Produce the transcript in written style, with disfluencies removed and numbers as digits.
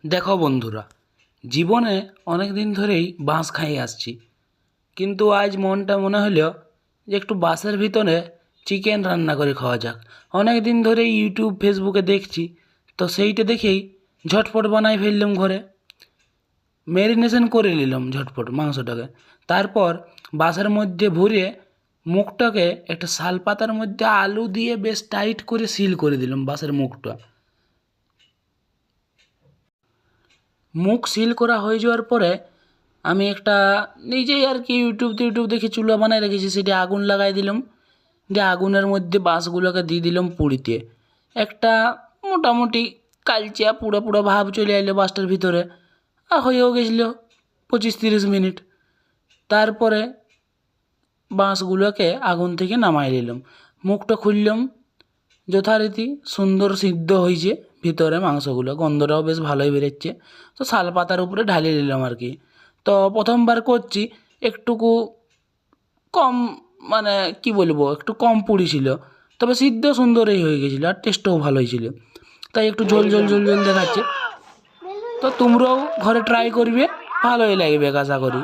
দেখো বন্ধুরা, জীবনে অনেক দিন ধরেই বাঁশ খাইয়ে আসছি, কিন্তু আজ মনটা মনে হলো যে একটু বাঁশের ভিতরে চিকেন রান্না করে খাওয়া যাক। অনেক দিন ধরেই ইউটিউব ফেসবুকে দেখছি, তো সেইটা দেখেই ঝটপট বানাই ফেললাম ঘরে। ম্যারিনেশন করে নিলাম ঝটপট মাংসটাকে, তারপর বাঁশের মধ্যে ভরে মুখটাকে একটা শাল পাতার মধ্যে আলু দিয়ে বেশ টাইট করে সিল করে দিলাম বাঁশের মুখটা। মুখ সিল করা হয়ে যাওয়ার পরে আমি একটা নিজেই আর কি ইউটিউব দেখে চুলা বানায় রেখেছি, সেটা আগুন লাগাই দিলাম। দিয়ে আগুনের মধ্যে বাঁশগুলোকে দিয়ে দিলাম পুড়িতে। একটা মোটামুটি কালচা পুড়ো পুড়ো ভাব চলে এলো বাঁশটার ভিতরে, আর হয়েও গেছিলো 25-30 মিনিট। তারপরে বাঁশগুলোকে আগুন থেকে নামাই নিলাম, মুখটা খুললাম। যথারীতি সুন্দর সিদ্ধ হয়েছে ভিতরে মাংসগুলো, গন্ধটাও বেশ ভালোই বেরোচ্ছে। তো শাল পাতার উপরে ঢালিয়ে নিলাম আর কি। তো প্রথমবার করছি, একটুকু কম, মানে কি বলবো, একটু কম পুড়ি ছিল, তবে সিদ্ধ সুন্দরই হয়ে গেছিলো আর টেস্টও ভালো হয়েছিল। তাই একটু ঝোল ঝোল ঝোল ঝোল দেখাচ্ছে। তো তোমরাও ঘরে ট্রাই করবে, ভালোই লাগবে আশা করি।